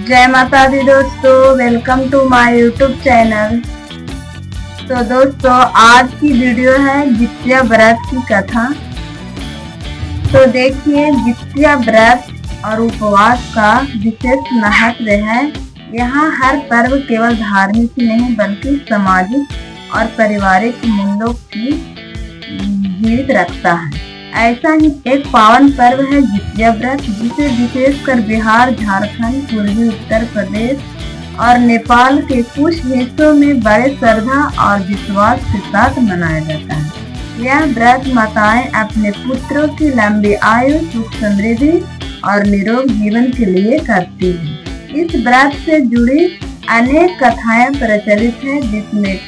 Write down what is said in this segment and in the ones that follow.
जय माता दी दोस्तों, welcome to my YouTube channel. तो दोस्तों, आज की वीडियो है जितिया व्रत की कथा। तो देखिए, जितिया व्रत और उपवास का विशेष महत्व है। यहाँ हर पर्व केवल धार्मिक ही नहीं बल्कि सामाजिक और पारिवारिक मूल्यों की जीवित रखता है। ऐसा ही एक पावन पर्व है जितिया व्रत, जिसे विशेषकर बिहार, झारखंड, पूर्वी उत्तर प्रदेश और नेपाल के कुछ हिस्सों में बड़े श्रद्धा और विश्वास के साथ मनाया जाता है। यह व्रत माताएं अपने पुत्रों की लंबी आयु, सुख समृद्धि और निरोग जीवन के लिए करती हैं। इस व्रत से जुड़ी अनेक कथाएं प्रचलित है, जिसमें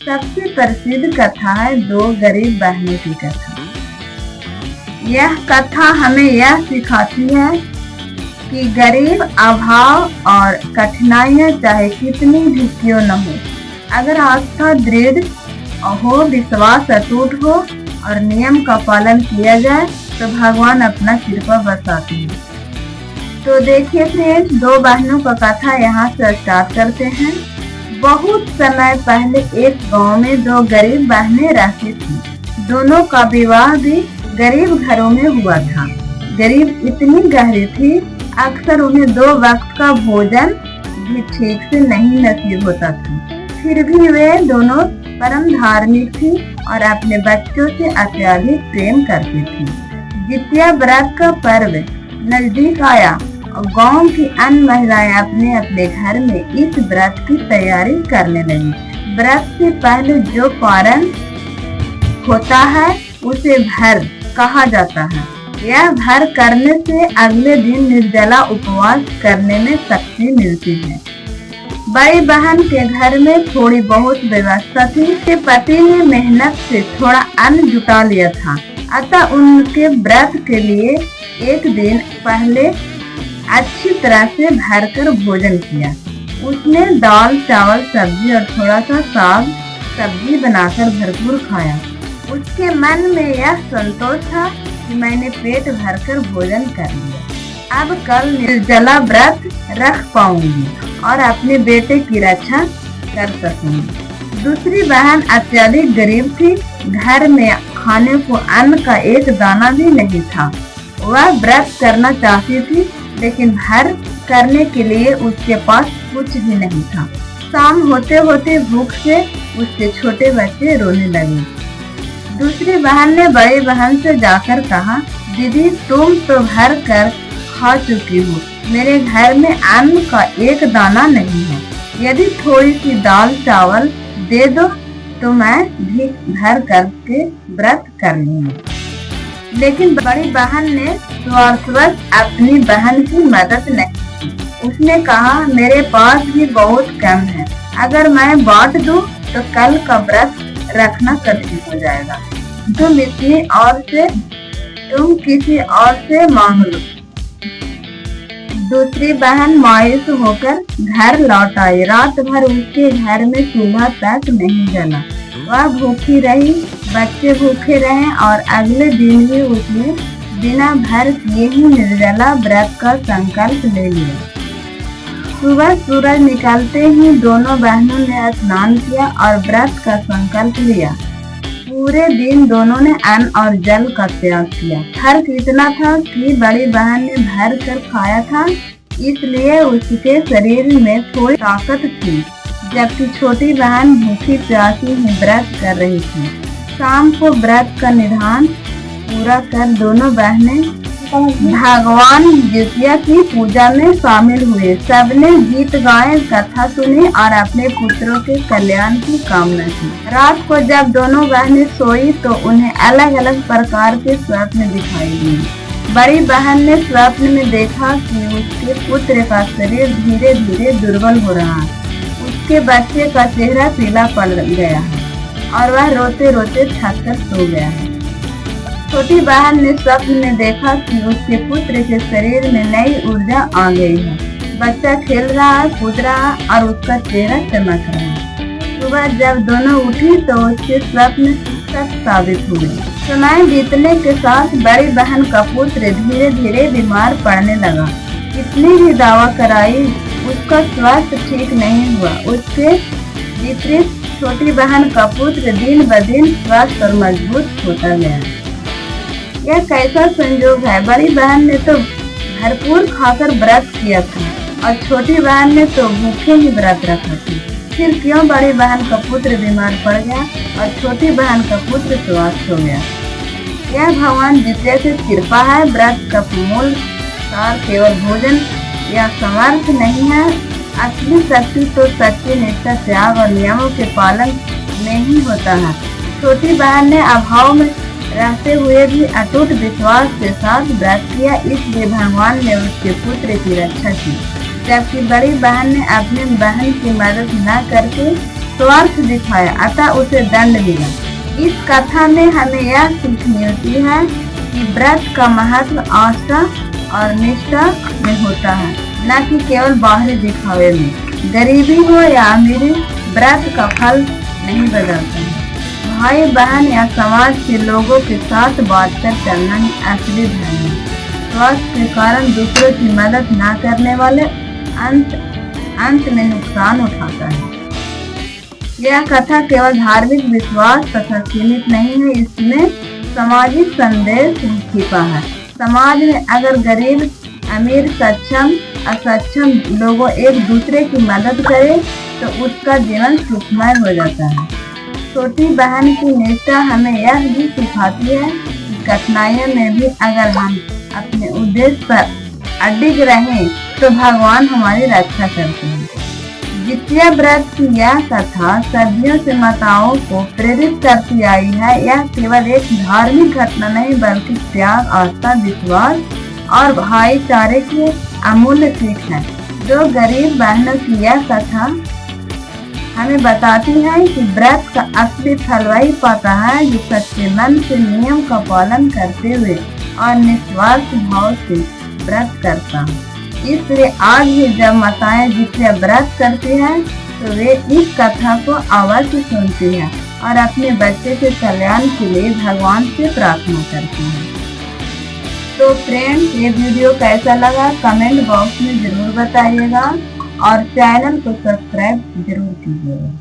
सबसे प्रसिद्ध कथा है दो गरीब बहनों की कथा। यह कथा हमें यह सिखाती है कि गरीब, अभाव और कठिनाइयां चाहे कितनी भी क्यों न हो, अगर आस्था दृढ़ हो, विश्वास अटूट हो और नियम का पालन किया जाए तो भगवान अपना कृपा बरसाते हैं। तो देखिए फ्रेंड्स, दो बहनों का कथा यहाँ से स्टार्ट करते हैं। बहुत समय पहले एक गांव में दो गरीब बहनें रहती थी। दोनों का विवाह भी गरीब घरों में हुआ था। गरीब इतनी गहरी थी, अक्सर उन्हें दो वक्त का भोजन भी ठीक से नहीं नसीब होता था। फिर भी वे दोनों परम धार्मिक थी और अपने बच्चों से अत्यधिक प्रेम करती थी। जितिया व्रत का पर्व नजदीक आया और गांव की अन्य महिलाएं अपने अपने घर में इस व्रत की तैयारी करने लगी। व्रत से पहले जो पारण होता है उसे भर कहा जाता है। यह भर करने से अगले दिन निर्जला उपवास करने में शक्ति मिलती है। बड़ी बहन के घर में थोड़ी बहुत व्यवस्था थी। उसके पति ने मेहनत से थोड़ा अन्न जुटा लिया था, अतः उनके व्रत के लिए एक दिन पहले अच्छी तरह से भरकर भोजन किया। उसने दाल, चावल, सब्जी और थोड़ा सा साग सब्जी बनाकर भरपूर खाया। उसके मन में यह संतोष था कि मैंने पेट भरकर भोजन कर लिया, अब कल निर्जला व्रत रख पाऊंगी और अपने बेटे की रक्षा कर सकूंगी। दूसरी बहन अत्यधिक गरीब थी। घर में खाने को अन्न का एक दाना भी नहीं था। वह व्रत करना चाहती थी, लेकिन भर करने के लिए उसके पास कुछ भी नहीं था। शाम होते होते भूख से उसके छोटे बच्चे रोने लगे। दूसरी बहन ने बड़ी बहन से जाकर कहा, दीदी तुम तो भर कर खा चुकी हो, मेरे घर में अन्न का एक दाना नहीं है। यदि थोड़ी सी दाल चावल दे दो तो मैं भी भर करके व्रत कर लूंगी। लेकिन बड़ी बहन ने स्वार्थवश अपनी बहन की मदद नहीं की। उसने कहा, मेरे पास भी बहुत कम है, अगर मैं बांट दूं तो कल का व्रत रखना कठिन हो जाएगा। तुम किसी और से मांग लो। दूसरी बहन मायूस होकर घर लौट आई। रात भर उसके घर में चूल्हा तक नहीं जला। वह भूखी रही, बच्चे भूखे रहे और अगले दिन भी उसने बिना भर किए ही निर्जला व्रत का संकल्प ले लिया। सुबह सूरज निकलते ही दोनों बहनों ने स्नान किया और व्रत का संकल्प लिया। पूरे दिन दोनों ने अन्न और जल का त्याग किया। फर्क इतना था कि बड़ी बहन ने भर कर खाया था, इसलिए उसके शरीर में थोड़ी ताकत थी, जबकि छोटी बहन भूखी प्यासी ही व्रत कर रही थी। शाम को व्रत का निधान पूरा कर दोनों बहनें भगवान जितिया की पूजा में शामिल हुए। सबने गीत गाए, कथा सुनी और अपने पुत्रों के कल्याण की कामना की। रात को जब दोनों बहनें सोई तो उन्हें अलग अलग प्रकार के स्वप्न दिखाई दिए। बड़ी बहन ने स्वप्न में देखा कि उसके पुत्र का शरीर धीरे धीरे दुर्बल हो रहा है। उसके बच्चे का चेहरा पीला पड़ गया है और वह रोते रोते थक कर सो गया है। छोटी बहन ने स्वप्न में देखा कि उसके पुत्र के शरीर में नई ऊर्जा आ गई है। बच्चा खेल रहा है, कूद रहा है और उसका चेहरा चमक रहा है। सुबह जब दोनों उठी तो उसके स्वप्न सच साबित हुए। समय बीतने के साथ बड़ी बहन का पुत्र धीरे धीरे बीमार पड़ने लगा। कितनी भी दवा कराई उसका स्वास्थ्य ठीक नहीं हुआ। उसके विपरीत छोटी बहन का पुत्र दिन ब दिन स्वस्थ और मजबूत होता गया। यह कैसा संयोग है, बड़ी बहन ने तो भरपूर खाकर व्रत किया था और छोटी बहन ने तो भूखे ही व्रत रखा था। फिर क्यों बड़ी बहन का पुत्र बीमार पड़ गया और छोटी बहन का पुत्र स्वस्थ हो गया? यह भगवान जित्या की कृपा है। व्रत का मूल सार केवल भोजन या समर्थ नहीं है। असली शक्ति तो सच्ची निष्ठा, त्याग और नियमों के पालन में ही होता है। छोटी बहन ने अभाव में रहते हुए भी अटूट विश्वास के साथ व्रत किया, इसलिए भगवान ने उसके पुत्र की रक्षा की। जबकि बड़ी बहन ने अपने बहन की मदद न करके स्वार्थ दिखाया, अतः उसे दंड मिला। इस कथा में हमें यह सीख मिलती है कि व्रत का महत्व आस्था और निष्ठा में होता है, न कि केवल बाहरी दिखावे में। गरीबी हो या अमीरी, व्रत का फल नहीं बदलता है। भाई बहन या समाज के लोगों के साथ बांटकर चलना ही असली धर्म है। स्वास्थ्य के कारण दूसरों की मदद न करने वाले अंत में नुकसान उठाता है। यह कथा केवल धार्मिक विश्वास तथा सीमित नहीं है, इसमें सामाजिक संदेश छिपा है। समाज में अगर गरीब, अमीर, सक्षम, असक्षम लोगों एक दूसरे की मदद करें तो उसका जीवन सुखमय हो जाता है। छोटी बहन की निष्ठा हमें यह भी सिखाती है कि कठिनाइयों में भी अगर हम अपने उद्देश्य पर अडिग रहें तो भगवान हमारी रक्षा करते हैं। जित्या व्रत की यह कथा सदियों से माताओं को प्रेरित करती आई है। यह केवल एक धार्मिक घटना नहीं, बल्कि त्याग, आस्था, विश्वास और भाईचारे की अमूल्य सीख है। जो गरीब बहनों की यह कथा हमें बताती है कि व्रत का असली फल वही पाता है जो सच्चे मन से नियम का पालन करते हुए और निस्वार्थ भाव से व्रत करता है। इसलिए आज भी जब माताएं जित्या व्रत करती हैं तो वे इस कथा को अवश्य सुनती हैं और अपने बच्चे के कल्याण के लिए भगवान से प्रार्थना करती हैं। तो फ्रेंड्स, ये वीडियो कैसा लगा कमेंट बॉक्स में जरूर बताइएगा और चैनल को सब्सक्राइब जरूर कीजिएगा।